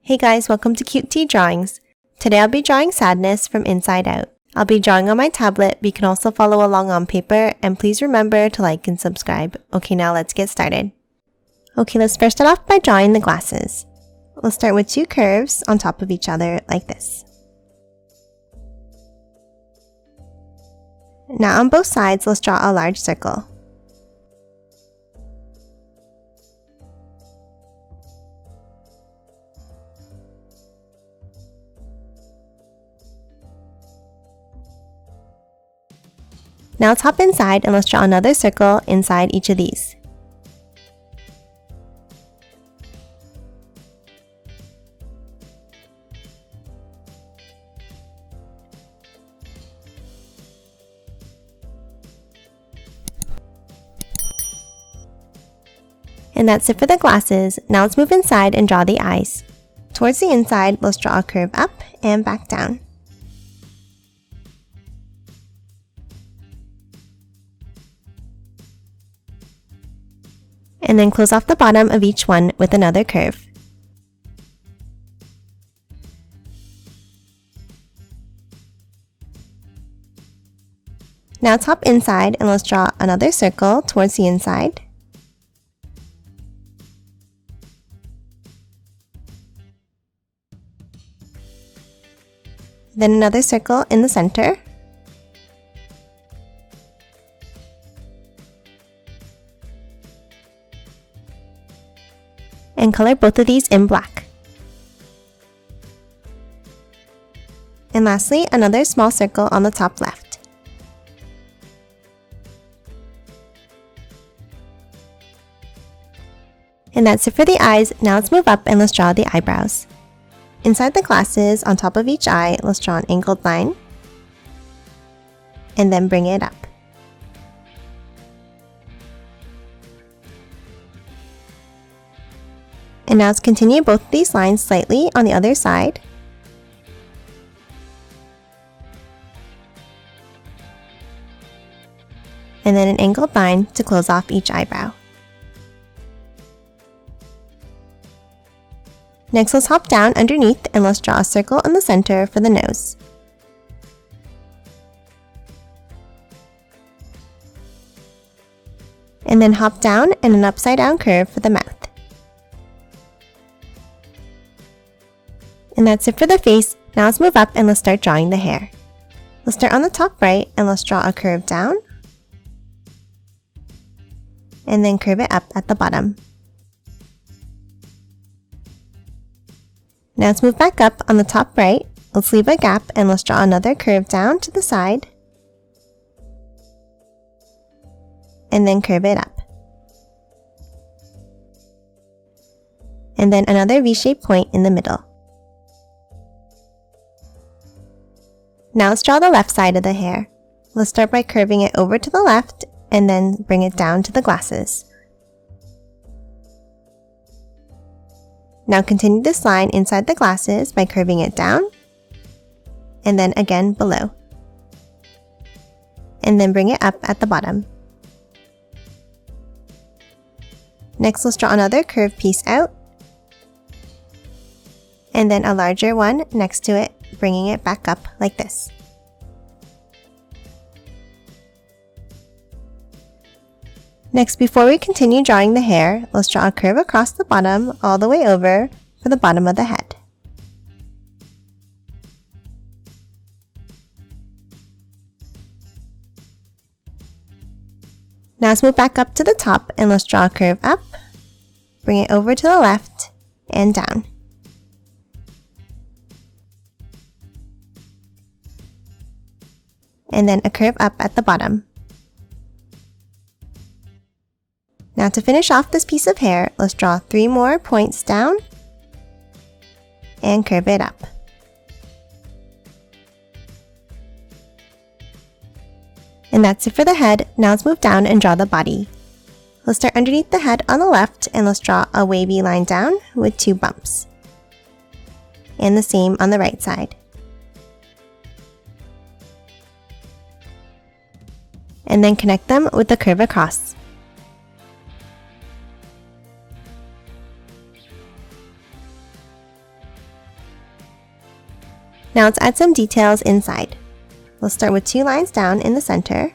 Hey guys, welcome to Cute Tea Drawings. Today I'll be drawing sadness from inside out. I'll be drawing on my tablet, but you can also follow along on paper, and please remember to like and subscribe. Okay, now let's get started. Okay, let's first start off by drawing the glasses. We'll start with two curves on top of each other like this. Now on both sides, let's draw a large circle. Now let's hop inside and let's draw another circle inside each of these. And that's it for the glasses. Now let's move inside and draw the eyes. Towards the inside, let's draw a curve up and back down. And then close off the bottom of each one with another curve. Now top inside and let's draw another circle towards the inside. Then another circle in the center. And color both of these in black. And lastly, another small circle on the top left. And that's it for the eyes. Now let's move up and let's draw the eyebrows. Inside the glasses, on top of each eye, let's draw an angled line. And then bring it up. And now let's continue both of these lines slightly on the other side. And then an angled line to close off each eyebrow. Next, let's hop down underneath and let's draw a circle in the center for the nose. And then hop down and an upside down curve for the mouth. And that's it for the face. Now let's move up and let's start drawing the hair. Let's start on the top right and let's draw a curve down. And then curve it up at the bottom. Now let's move back up on the top right. Let's leave a gap and let's draw another curve down to the side. And then curve it up. And then another V-shaped point in the middle. Now let's draw the left side of the hair. Let's start by curving it over to the left and then bring it down to the glasses. Now continue this line inside the glasses by curving it down and then again below. And then bring it up at the bottom. Next, let's draw another curved piece out and then a larger one next to it, bringing it back up like this. Next, before we continue drawing the hair, let's draw a curve across the bottom all the way over for the bottom of the head. Now let's move back up to the top and let's draw a curve up, bring it over to the left and down. And then a curve up at the bottom. Now to finish off this piece of hair, let's draw 3 more points down and curve it up. And that's it for the head. Now let's move down and draw the body. Let's start underneath the head on the left and let's draw a wavy line down with 2 bumps. And the same on the right side. And then connect them with the curve across. Now let's add some details inside. We'll start with 2 lines down in the center,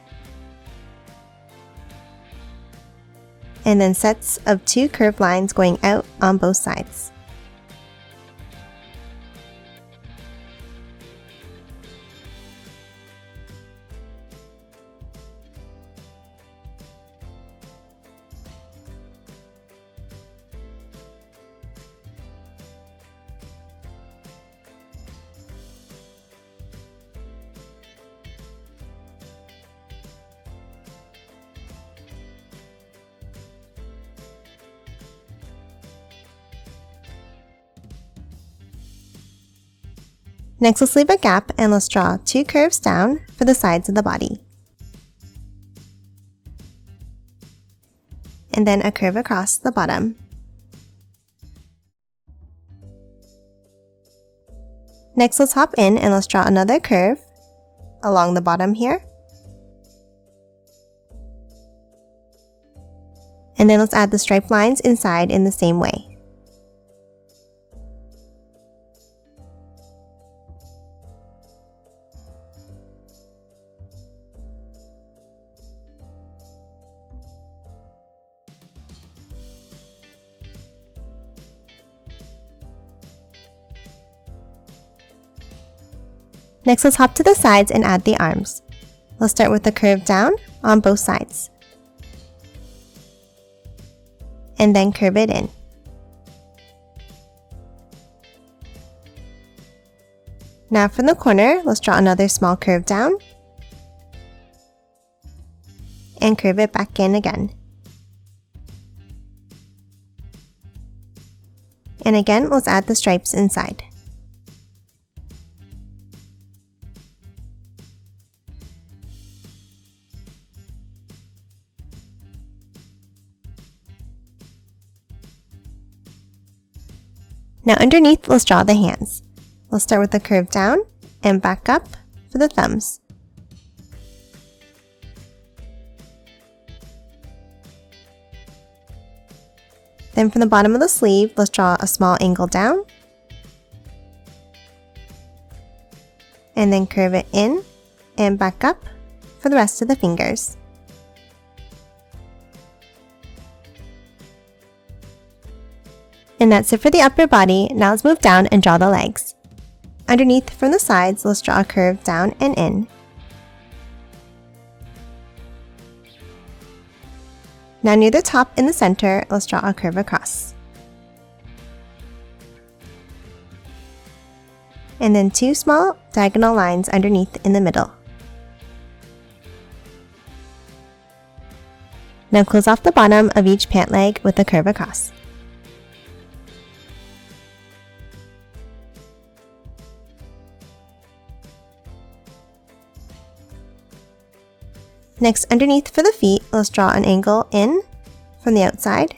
and then sets of 2 curved lines going out on both sides. Next, let's leave a gap and let's draw 2 curves down for the sides of the body. And then a curve across the bottom. Next, let's hop in and let's draw another curve along the bottom here. And then let's add the striped lines inside in the same way. Next, let's hop to the sides and add the arms. Let's start with the curve down on both sides. And then curve it in. Now from the corner, let's draw another small curve down. And curve it back in again. And again, let's add the stripes inside. Now underneath, let's draw the hands. We'll start with the curve down and back up for the thumbs. Then from the bottom of the sleeve, let's draw a small angle down. And then curve it in and back up for the rest of the fingers. And that's it for the upper body. Now let's move down and draw the legs. Underneath from the sides, let's draw a curve down and in. Now near the top in the center, let's draw a curve across. And then 2 small diagonal lines underneath in the middle. Now close off the bottom of each pant leg with a curve across. Next, underneath for the feet, let's draw an angle in from the outside.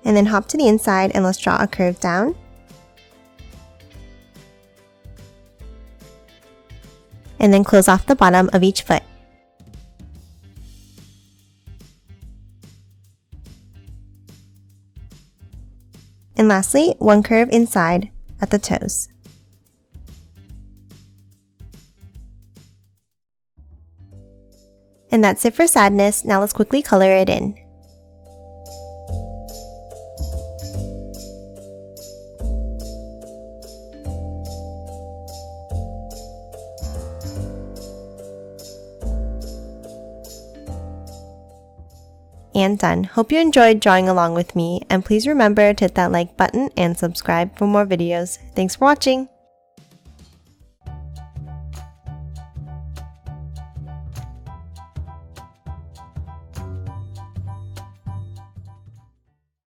And then hop to the inside and let's draw a curve down. And then close off the bottom of each foot. And lastly, 1 curve inside at the toes. And that's it for sadness. Now let's quickly color it in. And done. Hope you enjoyed drawing along with me, and please remember to hit that like button and subscribe for more videos. Thanks for watching!